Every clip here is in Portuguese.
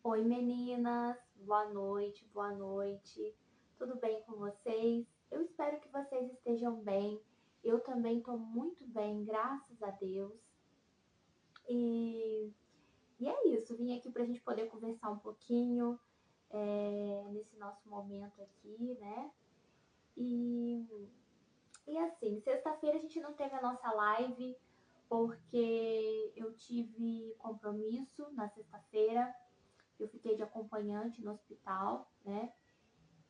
Oi meninas, boa noite, boa noite. Tudo bem com vocês? Eu espero que vocês estejam bem. Eu também estou muito bem, graças a Deus. E, e é isso, vim aqui para a gente poder conversar um pouquinho nesse nosso momento aqui, né? E, e assim, sexta-feira a gente não teve a nossa live porque eu tive compromisso na sexta-feira. Eu fiquei de acompanhante no hospital, né?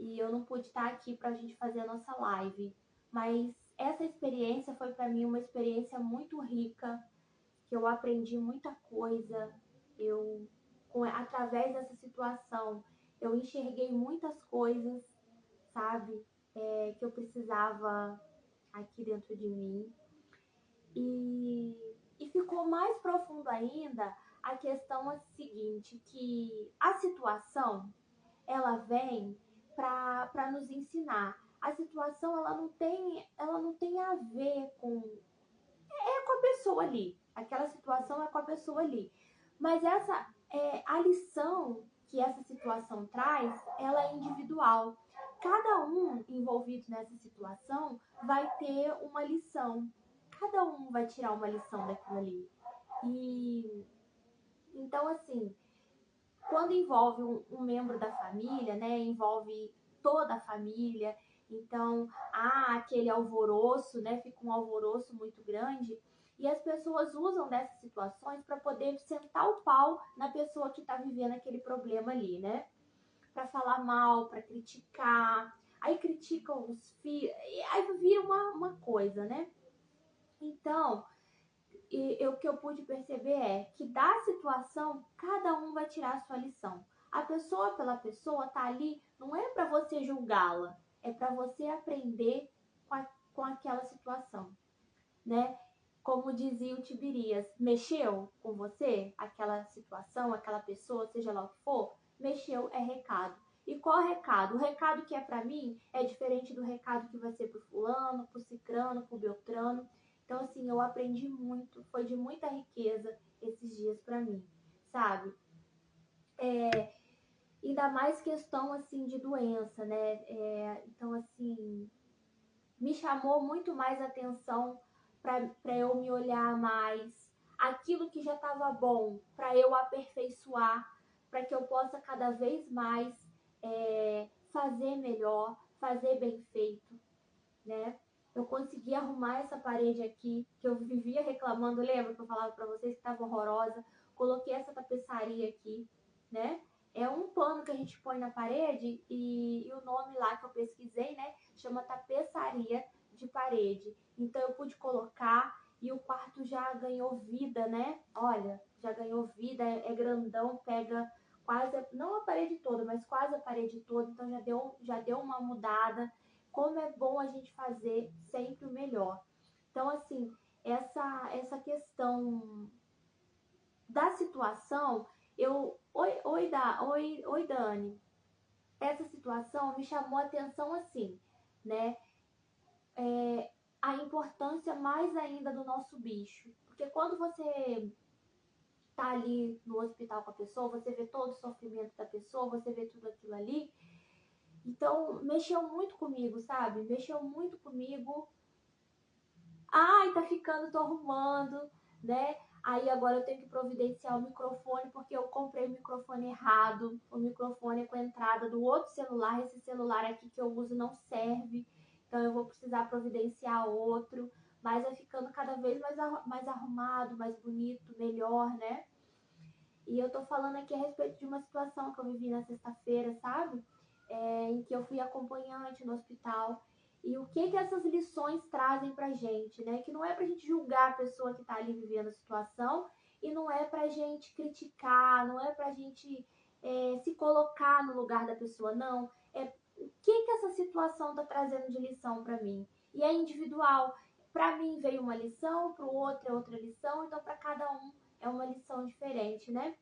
E eu não pude estar aqui para a gente fazer a nossa live. Mas essa experiência foi para mim uma experiência muito rica, que eu aprendi muita coisa. Através dessa situação, eu enxerguei muitas coisas, sabe, que eu precisava aqui dentro de mim. E ficou mais profundo ainda a questão seguinte, que a situação ela vem para nos ensinar. A situação ela não tem a ver com a pessoa ali. Aquela situação é com a pessoa ali. Mas a lição que essa situação traz, ela é individual. Cada um envolvido nessa situação vai ter uma lição. Cada um vai tirar uma lição daquilo ali. E então assim, quando envolve um membro da família, né, envolve toda a família, então há aquele alvoroço, né, fica um alvoroço muito grande, e as pessoas usam dessas situações para poder sentar o pau na pessoa que está vivendo aquele problema ali, né, para falar mal, para criticar, aí criticam os filhos, aí vira uma coisa, né. Então, o que eu pude perceber é que da situação, cada um vai tirar a sua lição. A pessoa pela pessoa tá ali, não é para você julgá-la, é para você aprender com aquela situação, né? Como dizia o Tibirias, mexeu com você aquela situação, aquela pessoa, seja lá o que for, mexeu é recado. E qual é o recado? O recado que é para mim é diferente do recado que vai ser pro fulano, pro cicrano, pro beltrano. Então, assim, eu aprendi muito, foi de muita riqueza esses dias para mim, sabe? Ainda mais questão, assim, de doença, né? Então, assim, me chamou muito mais atenção para eu me olhar mais, aquilo que já estava bom, para eu aperfeiçoar, para que eu possa cada vez mais fazer melhor, fazer bem feito, né? Eu consegui arrumar essa parede aqui, que eu vivia reclamando, lembra que eu falava para vocês que estava horrorosa? Coloquei essa tapeçaria aqui, né? É um pano que a gente põe na parede e o nome lá que eu pesquisei, né? Chama tapeçaria de parede. Então eu pude colocar e o quarto já ganhou vida, né? Olha, já ganhou vida, é grandão, pega quase, não a parede toda, mas quase a parede toda, então já deu uma mudada. Como é bom a gente fazer sempre o melhor. Então, assim, essa questão da situação, oi, Dani. Essa situação me chamou a atenção assim, né? A importância mais ainda do nosso bicho. Porque quando você tá ali no hospital com a pessoa, você vê todo o sofrimento da pessoa, você vê tudo aquilo ali. Então, mexeu muito comigo, sabe? Mexeu muito comigo. Ai, tá ficando, tô arrumando, né? Aí agora eu tenho que providenciar o microfone porque eu comprei o microfone errado. O microfone é com a entrada do outro celular. Esse celular aqui que eu uso não serve. Então eu vou precisar providenciar outro. Mas vai ficando cada vez mais arrumado, mais bonito, melhor, né? E eu tô falando aqui a respeito de uma situação que eu vivi na sexta-feira, sabe? Em que eu fui acompanhante no hospital. E o que essas lições trazem pra gente, né? Que não é pra gente julgar a pessoa que tá ali vivendo a situação e não é pra gente criticar, não é pra gente se colocar no lugar da pessoa, não. É o que essa situação tá trazendo de lição pra mim. E é individual. Pra mim veio uma lição, pro outro é outra lição, então pra cada um é uma lição diferente, né?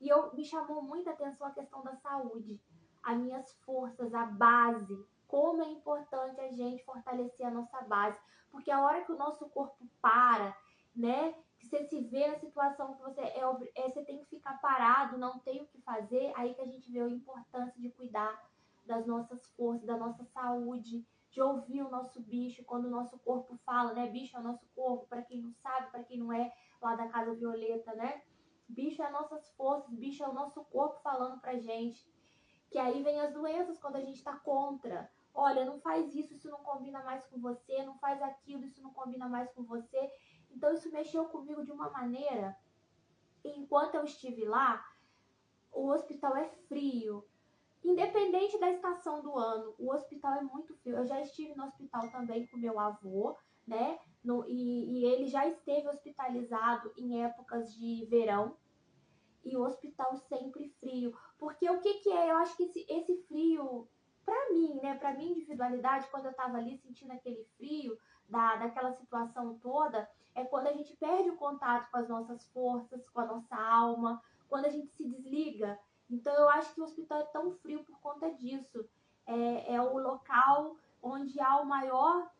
E me chamou muita atenção a questão da saúde, as minhas forças, a base, como é importante a gente fortalecer a nossa base, porque a hora que o nosso corpo para, né, que você se vê na situação que você tem que ficar parado, não tem o que fazer, aí que a gente vê a importância de cuidar das nossas forças, da nossa saúde, de ouvir o nosso bicho, quando o nosso corpo fala, né? Bicho é o nosso corpo, para quem não sabe, para quem não é lá da Casa Violeta, né? Bicho é nossas forças, bicho é o nosso corpo falando pra gente. Que aí vem as doenças quando a gente tá contra. Olha, não faz isso, isso não combina mais com você, não faz aquilo, isso não combina mais com você. Então isso mexeu comigo de uma maneira. E enquanto eu estive lá, o hospital é frio. Independente da estação do ano, o hospital é muito frio. Eu já estive no hospital também com meu avô, né? E ele já esteve hospitalizado em épocas de verão. E o hospital sempre frio. Porque o que é? Eu acho que esse frio, pra mim, né? Pra minha individualidade, quando eu tava ali sentindo aquele frio, daquela situação toda, é quando a gente perde o contato com as nossas forças, com a nossa alma, quando a gente se desliga. Então eu acho que o hospital é tão frio por conta disso. É o local onde há o maior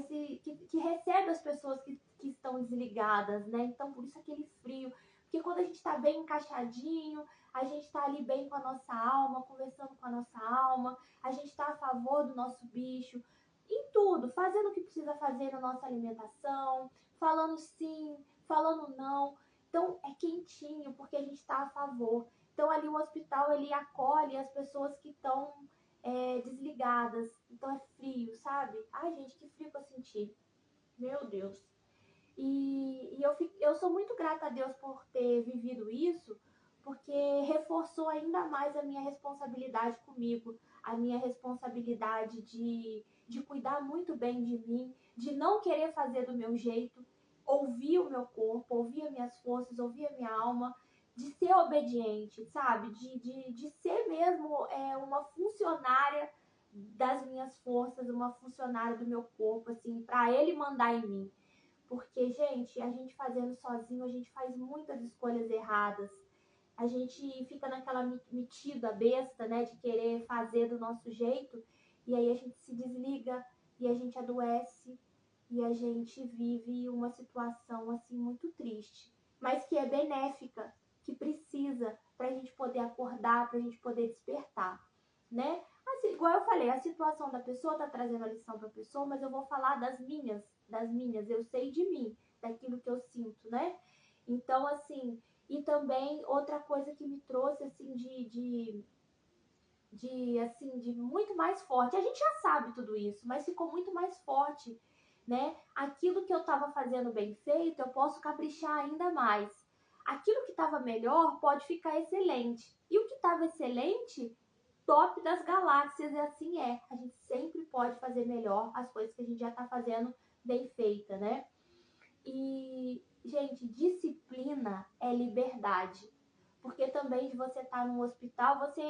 que recebe as pessoas que estão desligadas, né? Então, por isso aquele frio. Porque quando a gente está bem encaixadinho, a gente está ali bem com a nossa alma, conversando com a nossa alma, a gente está a favor do nosso bicho, em tudo, fazendo o que precisa fazer na nossa alimentação, falando sim, falando não. Então, é quentinho, porque a gente está a favor. Então, ali o hospital, ele acolhe as pessoas que estão desligadas. Então é frio, sabe? Ai, gente, que frio que eu senti. Meu Deus. Eu sou muito grata a Deus por ter vivido isso, porque reforçou ainda mais a minha responsabilidade comigo, a minha responsabilidade de cuidar muito bem de mim, de não querer fazer do meu jeito, ouvir o meu corpo, ouvir as minhas forças, ouvir a minha alma, de ser obediente, sabe? De ser mesmo uma funcionária das minhas forças, uma funcionária do meu corpo, assim, para ele mandar em mim. Porque, gente, a gente fazendo sozinho, a gente faz muitas escolhas erradas. A gente fica naquela metida besta, né, de querer fazer do nosso jeito, e aí a gente se desliga, e a gente adoece, e a gente vive uma situação, assim, muito triste, mas que é benéfica, que precisa para a gente poder acordar, para a gente poder despertar, né? Assim, igual eu falei, a situação da pessoa tá trazendo a lição para a pessoa, mas eu vou falar das minhas, eu sei de mim, daquilo que eu sinto, né? Então, assim, e também outra coisa que me trouxe, assim, de muito mais forte. A gente já sabe tudo isso, mas ficou muito mais forte, né? Aquilo que eu estava fazendo bem feito, eu posso caprichar ainda mais. Aquilo que estava melhor pode ficar excelente. E o que estava excelente, top das galáxias, e assim é. A gente sempre pode fazer melhor as coisas que a gente já está fazendo bem feita, né? E, gente, disciplina é liberdade. Porque também de você estar no hospital, você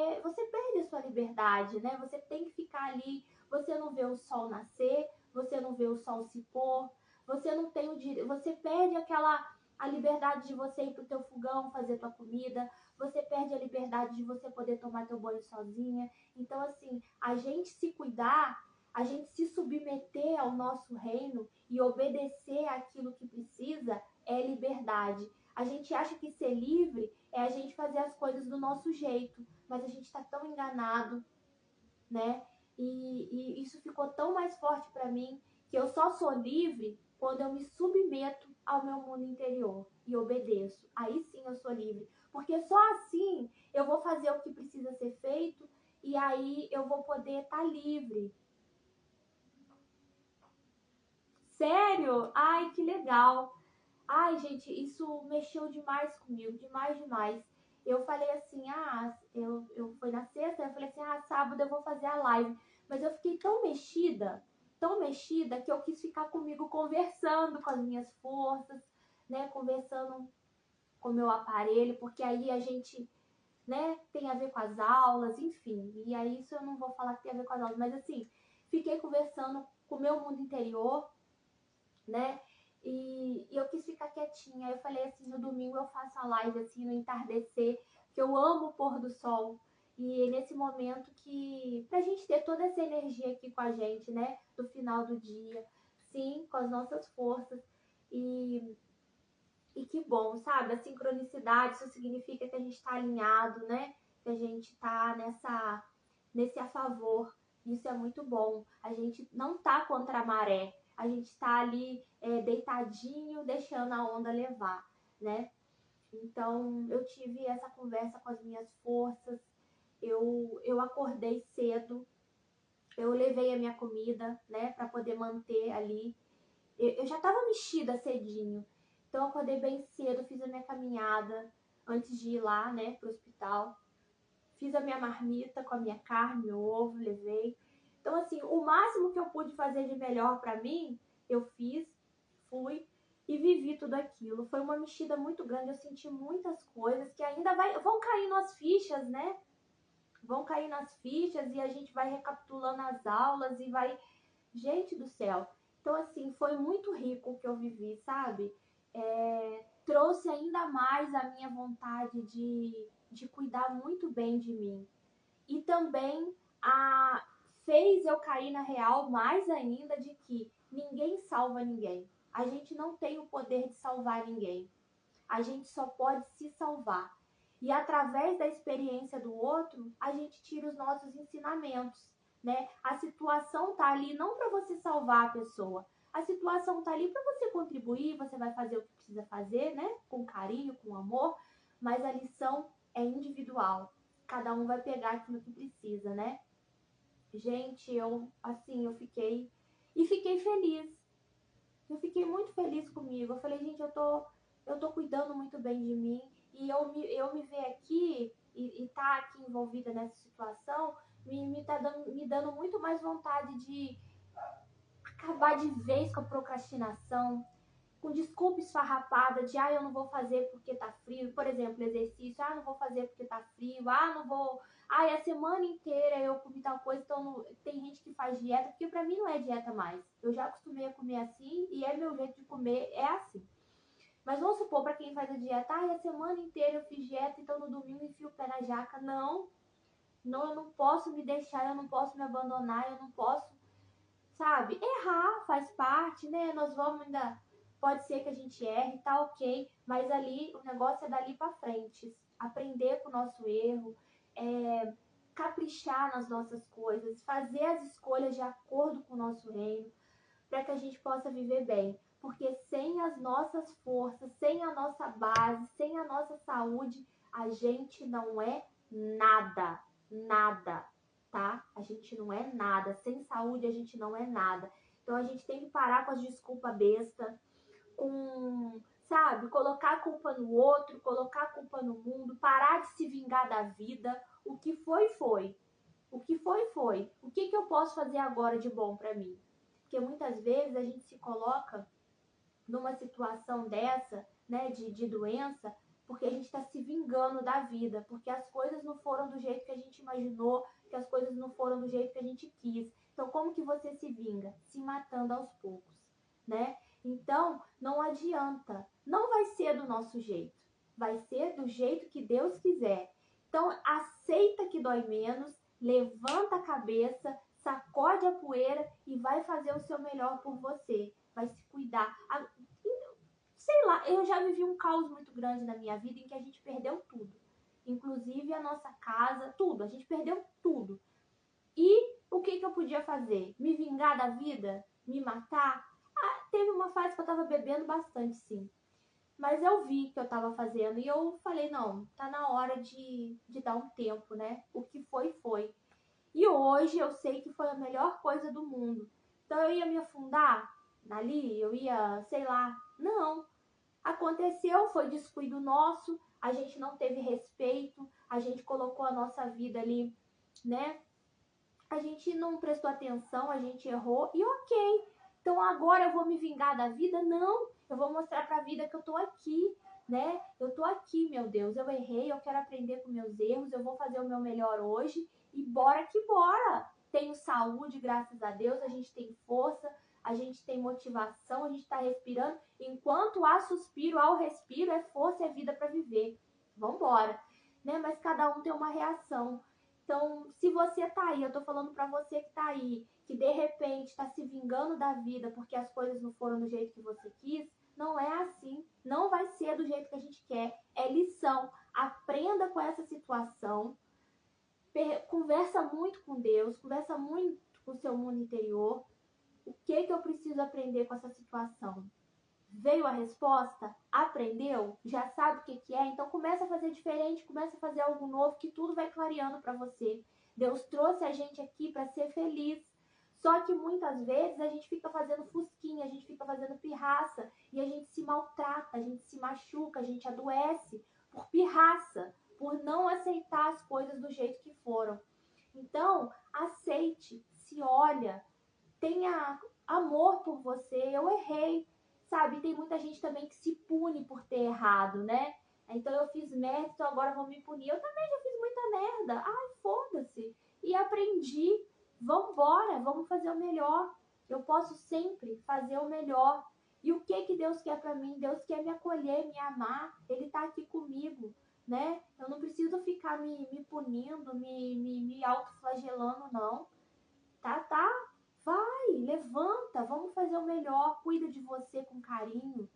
perde a sua liberdade, né? Você tem que ficar ali, você não vê o sol nascer, você não vê o sol se pôr, você não tem o direito, você perde a liberdade de você ir pro teu fogão fazer tua comida, você perde a liberdade de você poder tomar teu banho sozinha. Então, assim, a gente se cuidar, a gente se submeter ao nosso reino e obedecer aquilo que precisa é liberdade. A gente acha que ser livre é a gente fazer as coisas do nosso jeito, mas a gente está tão enganado, né? E isso ficou tão mais forte para mim que eu só sou livre quando eu me submeto ao meu mundo interior e obedeço. Aí sim eu sou livre, porque só assim eu vou fazer o que precisa ser feito e aí eu vou poder estar livre. Sério? Ai, que legal. Ai, gente, isso mexeu demais comigo, demais, demais. Eu falei assim, eu fui na sexta, eu falei assim, sábado eu vou fazer a live. Mas eu fiquei tão mexida, que eu quis ficar comigo conversando com as minhas forças, né? Conversando com o meu aparelho, porque aí a gente, né, tem a ver com as aulas, enfim. E aí isso eu não vou falar que tem a ver com as aulas, mas assim, fiquei conversando com o meu mundo interior, né? E eu quis ficar quietinha. Aí eu falei assim, no domingo eu faço a live assim no entardecer, que eu amo o pôr do sol. E é nesse momento que pra gente ter toda essa energia aqui com a gente, né, do final do dia, sim, com as nossas forças. E que bom, sabe? A sincronicidade, isso significa que a gente está alinhado, né? Que a gente está nesse a favor. Isso é muito bom. A gente não tá contra a maré. A gente está ali deitadinho, deixando a onda levar, né? Então, eu tive essa conversa com as minhas forças. Eu acordei cedo. Eu levei a minha comida, né? Para poder manter ali. Eu já estava mexida cedinho. Então, eu acordei bem cedo, fiz a minha caminhada antes de ir lá, né, pro hospital. Fiz a minha marmita com a minha carne, meu ovo, levei. Então, assim, o máximo que eu pude fazer de melhor para mim, eu fiz, fui e vivi tudo aquilo. Foi uma mexida muito grande, eu senti muitas coisas que ainda vão caindo as fichas, né? Vão cair nas fichas e a gente vai recapitulando as aulas e vai... Gente do céu! Então, assim, foi muito rico o que eu vivi, sabe? Trouxe ainda mais a minha vontade de cuidar muito bem de mim. E também fez eu cair na real mais ainda de que ninguém salva ninguém. A gente não tem o poder de salvar ninguém. A gente só pode se salvar. E através da experiência do outro, a gente tira os nossos ensinamentos, né? A situação tá ali não para você salvar a pessoa. A situação tá ali para você contribuir, você vai fazer o que precisa fazer, né? Com carinho, com amor, mas a lição é individual. Cada um vai pegar aquilo que precisa, né? Gente, eu fiquei feliz. Eu fiquei muito feliz comigo. Eu falei, gente, eu tô cuidando muito bem de mim. E eu me ver aqui e tá aqui envolvida nessa situação me dando muito mais vontade de acabar de vez com a procrastinação, com desculpa esfarrapada de eu não vou fazer porque tá frio. Por exemplo, exercício, não vou fazer porque tá frio, não vou... a semana inteira eu comi tal coisa, então não... Tem gente que faz dieta, porque pra mim não é dieta mais. Eu já acostumei a comer assim e é meu jeito de comer, é assim. Mas vamos supor, pra quem faz a dieta, a semana inteira eu fiz dieta, então no domingo enfio o pé na jaca. Não, eu não posso me deixar, eu não posso me abandonar, eu não posso, sabe? Errar faz parte, né? Nós vamos ainda... Pode ser que a gente erre, tá ok, mas ali o negócio é dali pra frente. Aprender com o nosso erro, caprichar nas nossas coisas, fazer as escolhas de acordo com o nosso reino, para que a gente possa viver bem. Porque sem as nossas forças, sem a nossa base, sem a nossa saúde, a gente não é nada. Nada, tá? A gente não é nada. Sem saúde, a gente não é nada. Então, a gente tem que parar com as desculpas bestas, sabe, colocar a culpa no outro, colocar a culpa no mundo, parar de se vingar da vida. O que foi, foi. O que foi, foi. O que eu posso fazer agora de bom pra mim? Porque muitas vezes a gente se coloca numa situação dessa, né, de doença, porque a gente está se vingando da vida, porque as coisas não foram do jeito que a gente imaginou, que as coisas não foram do jeito que a gente quis. Então, como que você se vinga? Se matando aos poucos, né? Então, não adianta. Não vai ser do nosso jeito. Vai ser do jeito que Deus quiser. Então, aceita que dói menos, levanta a cabeça, sacode a poeira e vai fazer o seu melhor por você. Vai se cuidar. Sei lá, eu já vivi um caos muito grande na minha vida em que a gente perdeu tudo. Inclusive a nossa casa, tudo. A gente perdeu tudo. E o que eu podia fazer? Me vingar da vida? Me matar? Teve uma fase que eu tava bebendo bastante, sim. Mas eu vi que eu tava fazendo e eu falei, não, tá na hora de dar um tempo, né? O que foi, foi. E hoje eu sei que foi a melhor coisa do mundo. Então eu ia me afundar ali, eu ia, sei lá. Não. Aconteceu, foi descuido nosso, a gente não teve respeito, a gente colocou a nossa vida ali, né? A gente não prestou atenção, a gente errou e ok. Então agora eu vou me vingar da vida? Não, eu vou mostrar pra vida que eu tô aqui, né? Eu tô aqui, meu Deus, eu errei, eu quero aprender com meus erros, eu vou fazer o meu melhor hoje e bora que bora. Tenho saúde, graças a Deus, a gente tem força, a gente tem motivação, a gente tá respirando. Enquanto há suspiro, ao respiro, é força, é vida para viver. Vambora, né? Mas cada um tem uma reação. Então, se você tá aí, eu tô falando pra você que tá aí, que de repente tá se vingando da vida porque as coisas não foram do jeito que você quis, não é assim. Não vai ser ser do jeito que a gente quer. É lição. Aprenda com essa situação. Conversa muito com Deus, conversa muito com o seu mundo interior. O que eu preciso aprender com essa situação? Veio a resposta? Aprendeu? Já sabe o que é? Então começa a fazer diferente, começa a fazer algo novo, que tudo vai clareando para você. Deus trouxe a gente aqui para ser feliz. Só que muitas vezes a gente fica fazendo fusquinha, a gente fica fazendo pirraça e a gente se maltrata, a gente se machuca, a gente adoece por pirraça, por não aceitar as coisas do jeito que foram. Então, aceite, se olha, tenha amor por você. Eu errei, sabe? Tem muita gente também que se pune por ter errado, né? Então eu fiz merda, então agora vou me punir. Eu também já fiz muita merda. Ai, foda-se. E aprendi. Vambora, vamos fazer o melhor. Eu posso sempre fazer o melhor. E o que Deus quer pra mim? Deus quer me acolher, me amar. Ele tá aqui comigo, né? Eu não preciso ficar me punindo, me autoflagelando, não. Tá? Vai, levanta, vamos fazer o melhor. Cuida de você com carinho.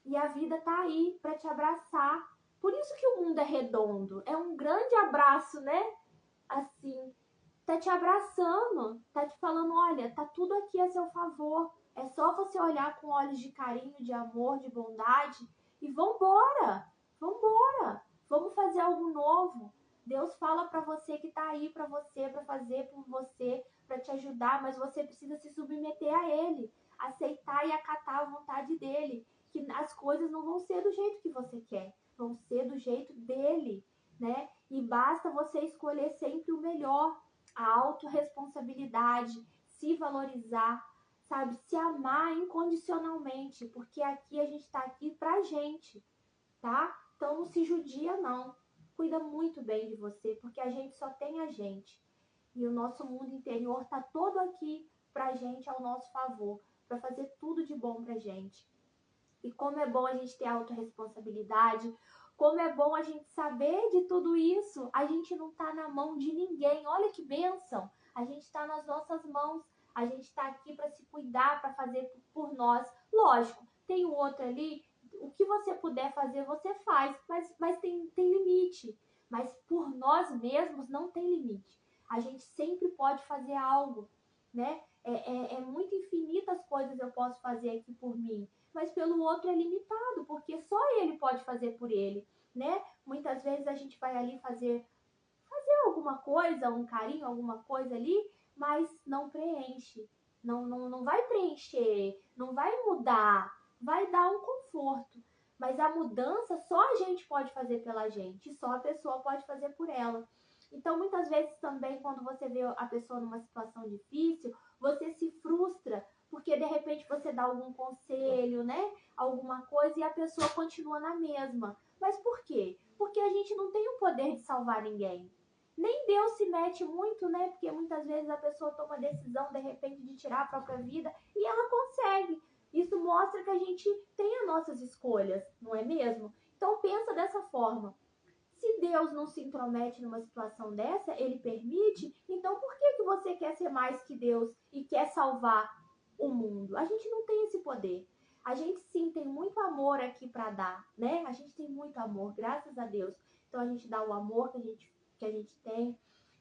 E a vida tá aí pra te abraçar. Por isso que o mundo é redondo. É um grande abraço, né? Assim, tá te abraçando, tá te falando, olha, tá tudo aqui a seu favor. É só você olhar com olhos de carinho, de amor, de bondade e vambora, vambora. Vamos fazer algo novo. Deus fala pra você que tá aí pra você, pra fazer por você, pra te ajudar, mas você precisa se submeter a Ele, aceitar e acatar a vontade dEle, que as coisas não vão ser do jeito que você quer, vão ser do jeito dEle, né? E basta você escolher sempre o melhor, a autorresponsabilidade, se valorizar, sabe? Se amar incondicionalmente, porque aqui a gente tá aqui pra gente, tá? Então não se judia, não. Cuida muito bem de você, porque a gente só tem a gente. E o nosso mundo interior tá todo aqui pra gente, ao nosso favor, pra fazer tudo de bom pra gente. E como é bom a gente ter autorresponsabilidade, como é bom a gente saber de tudo isso. A gente não tá na mão de ninguém. Olha que bênção. A gente tá nas nossas mãos. A gente tá aqui para se cuidar, para fazer por nós. Lógico, tem o outro ali. O que você puder fazer, você faz. Mas tem limite. Mas por nós mesmos não tem limite. A gente sempre pode fazer algo, né? É muito infinitas coisas eu posso fazer aqui por mim, mas pelo outro é limitado, porque só ele pode fazer por ele, né? Muitas vezes a gente vai ali fazer alguma coisa, um carinho, alguma coisa ali, mas não preenche, não vai preencher, não vai mudar, vai dar um conforto. Mas a mudança só a gente pode fazer pela gente, só a pessoa pode fazer por ela. Então, muitas vezes também, quando você vê a pessoa numa situação difícil, você se frustra, porque de repente você dá algum conselho, né? Alguma coisa e a pessoa continua na mesma. Mas por quê? Porque a gente não tem o poder de salvar ninguém. Nem Deus se mete muito, né? Porque muitas vezes a pessoa toma a decisão, de repente, de tirar a própria vida e ela consegue. Isso mostra que a gente tem as nossas escolhas, não é mesmo? Então pensa dessa forma. Se Deus não se intromete numa situação dessa, ele permite, então por que você quer ser mais que Deus e quer salvar o mundo? A gente não tem esse poder. A gente sim tem muito amor aqui para dar, né? A gente tem muito amor, graças a Deus. Então a gente dá o amor que a gente tem,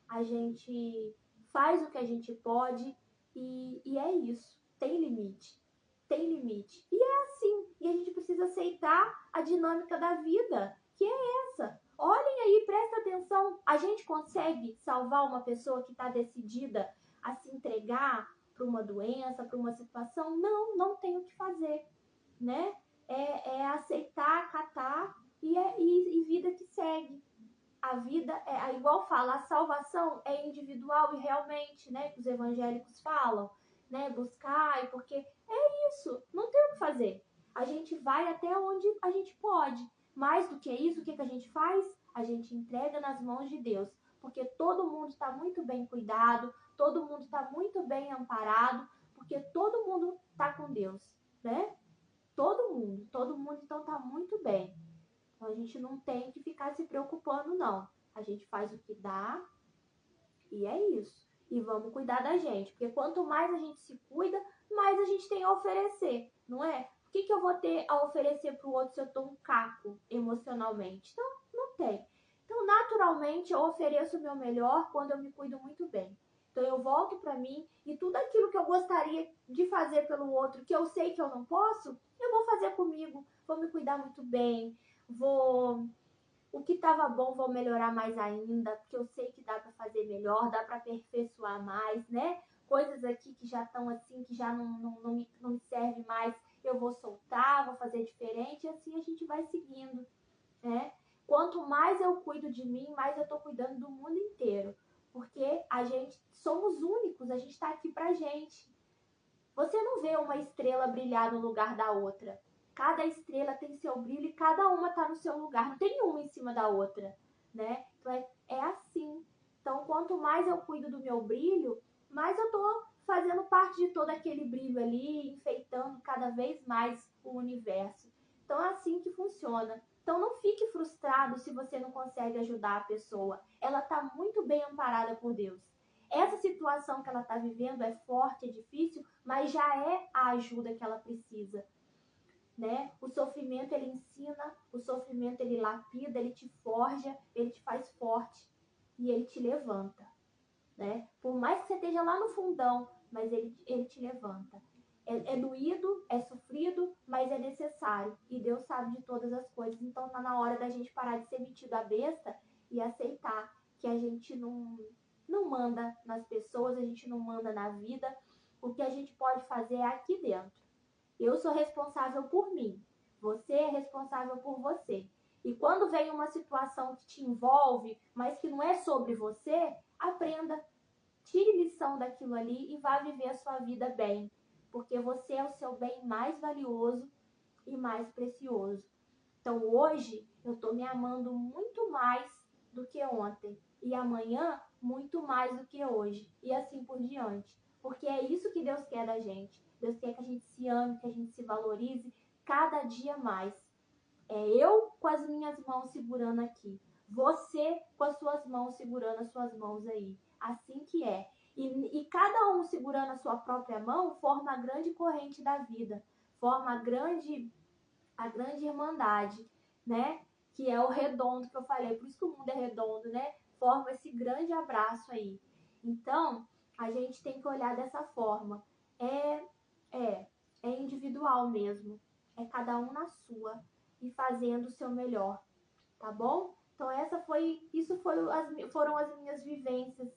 a gente faz o que a gente pode e é isso. Tem limite. Tem limite. E é assim. E a gente precisa aceitar a dinâmica da vida, que é essa. Olhem aí, presta atenção. A gente consegue salvar uma pessoa que está decidida a se entregar para uma doença, para uma situação? Não, não tem o que fazer, né? É aceitar, acatar e vida que segue. A vida é igual fala, a salvação é individual e realmente, né? Que os evangélicos falam, né? Buscar, porque é isso, não tem o que fazer. A gente vai até onde a gente pode. Mais do que isso, o que a gente faz? A gente entrega nas mãos de Deus. Porque todo mundo está muito bem cuidado, todo mundo está muito bem amparado, porque todo mundo está com Deus, né? Todo mundo então está muito bem. Então a gente não tem que ficar se preocupando, não. A gente faz o que dá e é isso. E vamos cuidar da gente. Porque quanto mais a gente se cuida, mais a gente tem a oferecer, não é? O que eu vou ter a oferecer para o outro se eu tô um caco emocionalmente? Então, não tem. Então, naturalmente, eu ofereço o meu melhor quando eu me cuido muito bem. Então, eu volto para mim e tudo aquilo que eu gostaria de fazer pelo outro, que eu sei que eu não posso, eu vou fazer comigo. Vou me cuidar muito bem, o que estava bom vou melhorar mais ainda, porque eu sei que dá para fazer melhor, dá para aperfeiçoar mais, né? Coisas aqui que já estão assim, que já não me serve mais, eu vou soltar, vou fazer diferente, e assim a gente vai seguindo, né? Quanto mais eu cuido de mim, mais eu estou cuidando do mundo inteiro, porque a gente somos únicos, a gente está aqui pra gente. Você não vê uma estrela brilhar no lugar da outra. Cada estrela tem seu brilho e cada uma está no seu lugar. Não tem uma em cima da outra, né? Então é assim. Então, quanto mais eu cuido do meu brilho, mais eu tô fazendo parte de todo aquele brilho ali, enfeitando cada vez mais o universo. Então, é assim que funciona. Então, não fique frustrado se você não consegue ajudar a pessoa. Ela está muito bem amparada por Deus. Essa situação que ela está vivendo é forte, é difícil, mas já é a ajuda que ela precisa, né? O sofrimento ele ensina, o sofrimento ele lapida, ele te forja, ele te faz forte e ele te levanta, né? Por mais que você esteja lá no fundão, mas ele te levanta. É doído, é sofrido, mas é necessário. E Deus sabe de todas as coisas. Então tá na hora da gente parar de ser metido a besta e aceitar que a gente não manda nas pessoas, a gente não manda na vida. O que a gente pode fazer é aqui dentro. Eu sou responsável por mim. Você é responsável por você. E quando vem uma situação que te envolve, mas que não é sobre você, aprenda. Tire lição daquilo ali e vá viver a sua vida bem. Porque você é o seu bem mais valioso e mais precioso. Então hoje eu estou me amando muito mais do que ontem. E amanhã muito mais do que hoje. E assim por diante. Porque é isso que Deus quer da gente. Deus quer que a gente se ame, que a gente se valorize cada dia mais. É eu com as minhas mãos segurando aqui. Você com as suas mãos segurando as suas mãos aí. Assim que é. E cada um segurando a sua própria mão forma a grande corrente da vida. Forma a grande irmandade, né? Que é o redondo que eu falei. Por isso que o mundo é redondo, né? Forma esse grande abraço aí. Então, a gente tem que olhar dessa forma. É individual mesmo. É cada um na sua e fazendo o seu melhor, tá bom? Então foram as minhas vivências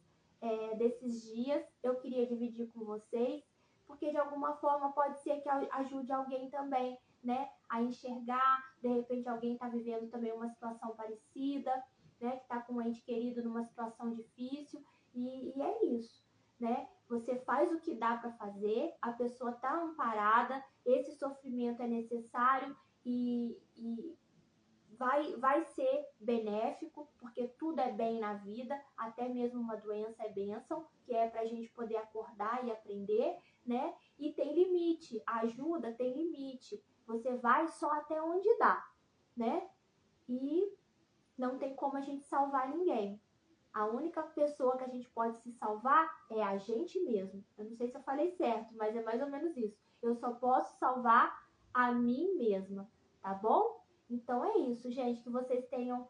desses dias. Eu queria dividir com vocês, porque de alguma forma pode ser que ajude alguém também, né, a enxergar. De repente alguém está vivendo também uma situação parecida, né, que está com um ente querido numa situação difícil, e é isso, né? Você faz o que dá para fazer, a pessoa está amparada, esse sofrimento é necessário e vai ser benéfico, porque tudo é bem na vida, até mesmo uma doença é bênção, que é para a gente poder acordar e aprender, né? E tem limite, a ajuda tem limite, você vai só até onde dá, né? E não tem como a gente salvar ninguém. A única pessoa que a gente pode se salvar é a gente mesmo. Eu não sei se eu falei certo, mas é mais ou menos isso. Eu só posso salvar a mim mesma, tá bom? Então é isso, gente, que vocês tenham...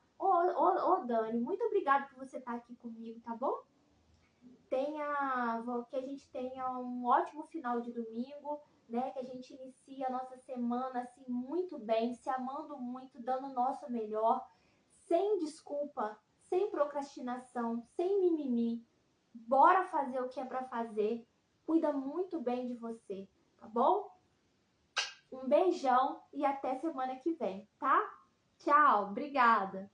Dani, muito obrigada por você estar aqui comigo, tá bom? Que a gente tenha um ótimo final de domingo, né? Que a gente inicie a nossa semana assim muito bem, se amando muito, dando o nosso melhor, sem desculpa, sem procrastinação, sem mimimi. Bora fazer o que é para fazer. Cuida muito bem de você, tá bom? Um beijão e até semana que vem, tá? Tchau, obrigada!